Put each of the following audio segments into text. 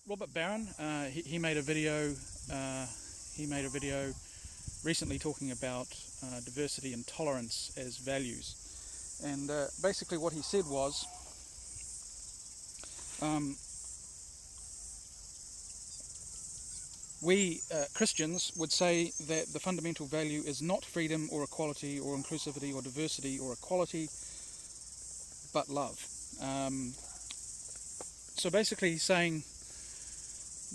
Robert Barron, he made a video. Recently talking about diversity and tolerance as values, and basically what he said was, we Christians would say that the fundamental value is not freedom or equality or inclusivity or diversity or equality, but love. So basically he's saying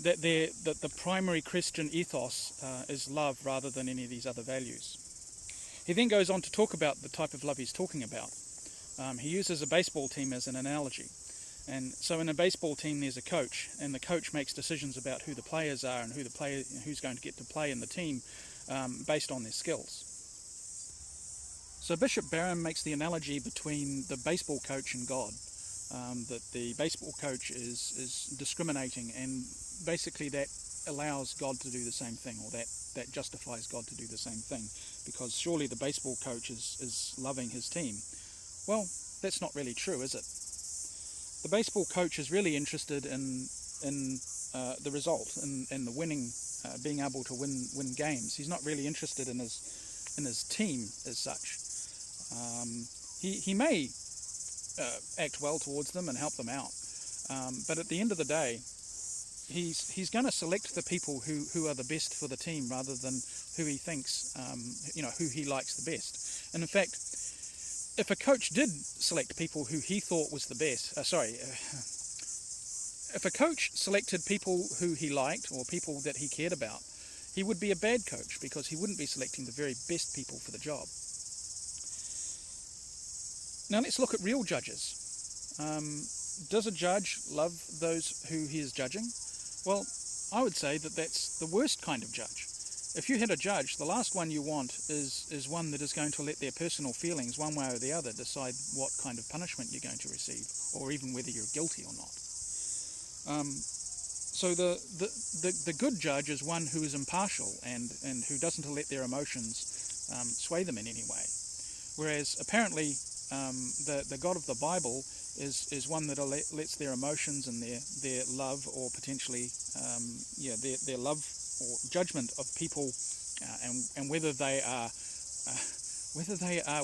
that the primary Christian ethos is love rather than any of these other values. He then goes on to talk about the type of love he's talking about. He uses a baseball team as an analogy. And so in a baseball team there's a coach, and the coach makes decisions about who the players are and who's going to get to play in the team based on their skills. So Bishop Barron makes the analogy between the baseball coach and God, that the baseball coach is discriminating, and basically that allows God to do the same thing, or that justifies God to do the same thing, because surely the baseball coach is loving his team. Well, that's not really true, is it? The baseball coach is really interested in the result, in the winning, being able to win games. He's not really interested in his team as such. He may act well towards them and help them out, but at the end of the day, he's going to select the people who are the best for the team rather than who he thinks, who he likes the best. And in fact, if a coach did select people who he thought was the best, if a coach selected people who he liked or people that he cared about, he would be a bad coach because he wouldn't be selecting the very best people for the job. Now let's look at real judges. Does a judge love those who he is judging? Well, I would say that that's the worst kind of judge. If you had a judge, the last one you want is one that is going to let their personal feelings, one way or the other, decide what kind of punishment you're going to receive, or even whether you're guilty or not. So the good judge is one who is impartial and who doesn't let their emotions sway them in any way. Whereas apparently the God of the Bible is one that lets their emotions and their love, or potentially their love or judgment of people and whether they are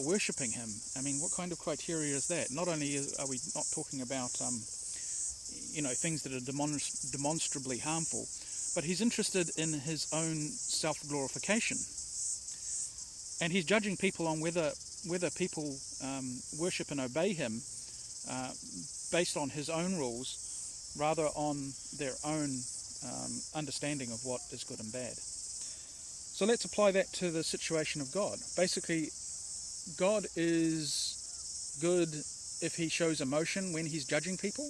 worshipping him. I mean, what kind of criteria is that? Not only are we not talking about things that are demonstrably harmful, but he's interested in his own self-glorification, and he's judging people on whether people worship and obey him based on his own rules rather on their own understanding of what is good and bad. So let's apply that to the situation of God. Basically, God is good if he shows emotion when he's judging people?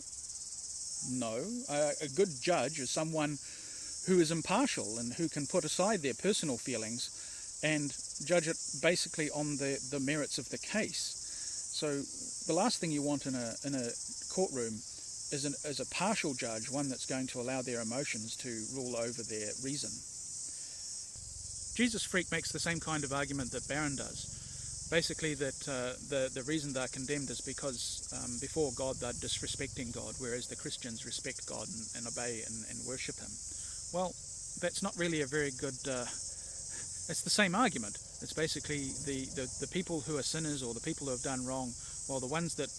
No. A good judge is someone who is impartial and who can put aside their personal feelings and judge it basically on the merits of the case. So the last thing you want in a courtroom is a partial judge, one that's going to allow their emotions to rule over their reason. JezuzFreek makes the same kind of argument that Barron does. Basically that the reason they're condemned is because before God they're disrespecting God, whereas the Christians respect God and obey and worship him. Well, that's not really a very good... it's the same argument. It's basically the people who are sinners, or the people who have done wrong, well, the ones that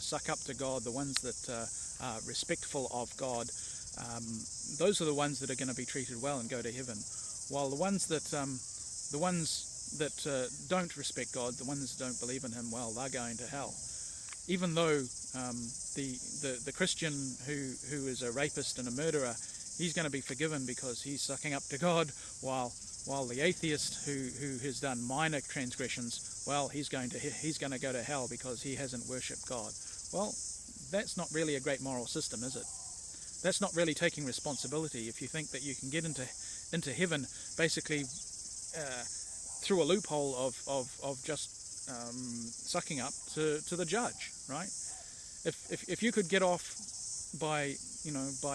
suck up to God, the ones that are respectful of God, those are the ones that are going to be treated well and go to heaven. While the ones that don't respect God, the ones that don't believe in him, well, they're going to hell. Even though the Christian who is a rapist and a murderer, he's going to be forgiven because he's sucking up to God, while the atheist who has done minor transgressions, well, he's going to go to hell because he hasn't worshipped God. Well, that's not really a great moral system, is it? That's not really taking responsibility if you think that you can get into heaven basically through a loophole of just sucking up to the judge, right? If you could get off by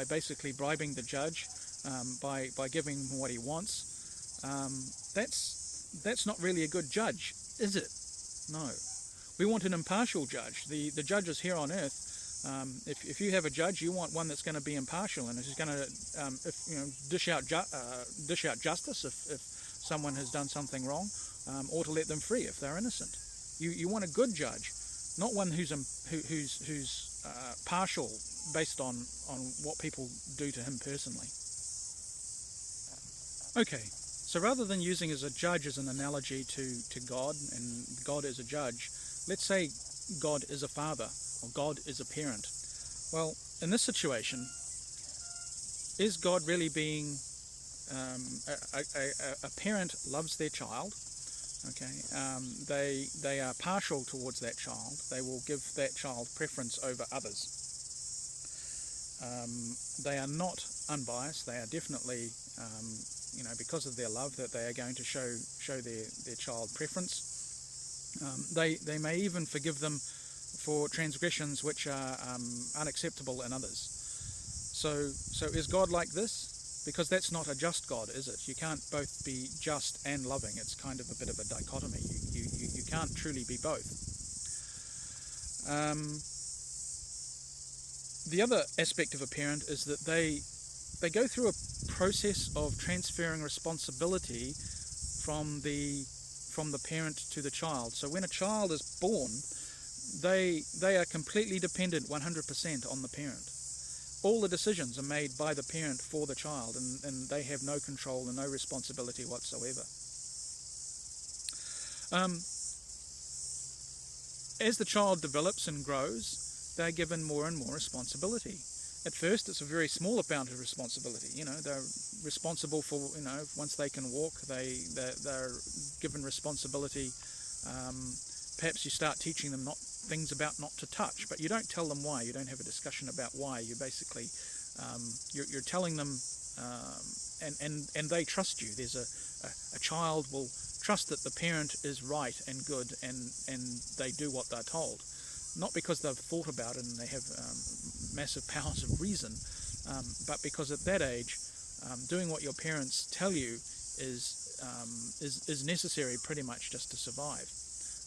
basically bribing the judge, by giving him what he wants, that's not really a good judge, is it? No. We want an impartial judge. The judges here on earth, If you have a judge, you want one that's going to be impartial and is going to dish out justice if someone has done something wrong, or to let them free if they're innocent. You want a good judge, not one who's partial based on what people do to him personally. Okay, so rather than using as a judge as an analogy to God and God as a judge, let's say God is a father or God is a parent. Well, in this situation, is God really being a parent loves their child? Okay, they are partial towards that child. They will give that child preference over others. They are not unbiased. They are definitely, because of their love, that they are going to show their child preference. They may even forgive them for transgressions which are unacceptable in others. So is God like this? Because that's not a just God, is it? You can't both be just and loving. It's kind of a bit of a dichotomy. You can't truly be both. The other aspect of a parent is that they go through a process of transferring responsibility from the parent to the child. So when a child is born, they are completely dependent 100% on the parent. All the decisions are made by the parent for the child, and they have no control and no responsibility whatsoever. As the child develops and grows, they're given more and more responsibility. At first, it's a very small amount of responsibility. They're responsible for, once they can walk, they're given responsibility. Perhaps you start teaching them things about not to touch, but you don't tell them why. You don't have a discussion about why. You basically, you're telling them, and they trust you. There's a child will trust that the parent is right and good, and they do what they're told. Not because they've thought about it and they have massive powers of reason, but because at that age, doing what your parents tell you is necessary pretty much just to survive.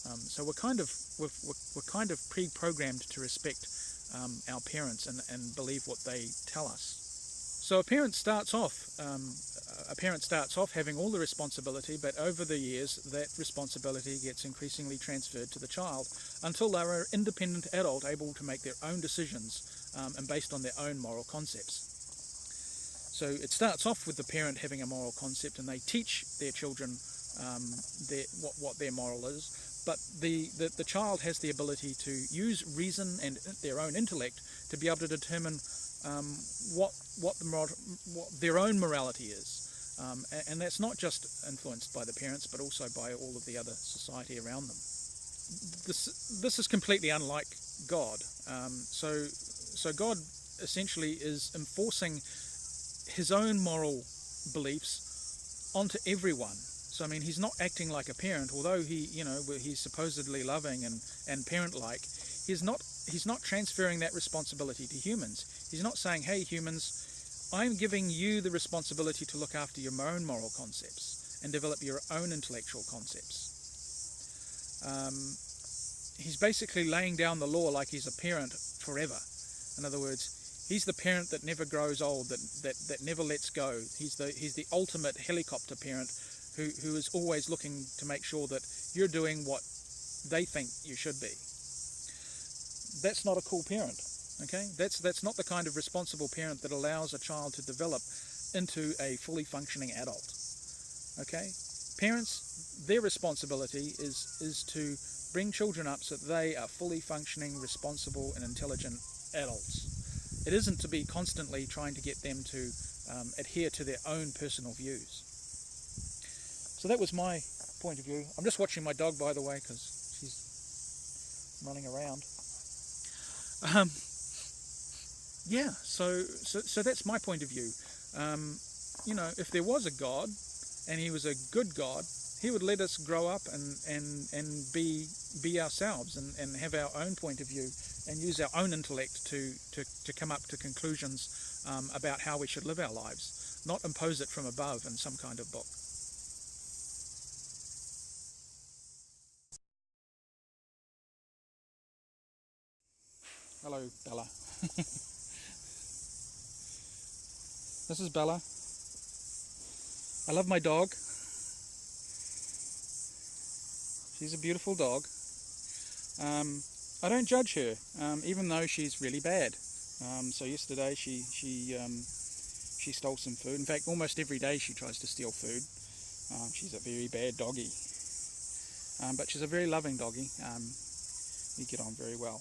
So we're kind of pre-programmed to respect our parents and believe what they tell us. So a parent starts off having all the responsibility, but over the years that responsibility gets increasingly transferred to the child until they're an independent adult able to make their own decisions and based on their own moral concepts. So it starts off with the parent having a moral concept, and they teach their children what their moral is. But the child has the ability to use reason and their own intellect to be able to determine what their own morality is. And that's not just influenced by the parents, but also by all of the other society around them. This is completely unlike God. So God essentially is enforcing his own moral beliefs onto everyone. So I mean, he's not acting like a parent, although he's supposedly loving and parent-like. He's not transferring that responsibility to humans. He's not saying, "Hey, humans, I'm giving you the responsibility to look after your own moral concepts and develop your own intellectual concepts." He's basically laying down the law like he's a parent forever. In other words, he's the parent that never grows old, that never lets go. He's the ultimate helicopter parent who is always looking to make sure that you're doing what they think you should be. That's not a cool parent, okay? That's not the kind of responsible parent that allows a child to develop into a fully functioning adult, okay? Parents, their responsibility is to bring children up so that they are fully functioning, responsible, and intelligent adults. It isn't to be constantly trying to get them to adhere to their own personal views. So that was my point of view. I'm just watching my dog, by the way, because she's running around. So that's my point of view. If there was a God, and he was a good God, he would let us grow up and be ourselves and have our own point of view and use our own intellect to come up to conclusions about how we should live our lives, not impose it from above in some kind of book. Hello, Bella. This is Bella. I love my dog. She's a beautiful dog. I don't judge her, even though she's really bad. So yesterday she stole some food. In fact, almost every day she tries to steal food. She's a very bad doggy. But she's a very loving doggy. We get on very well.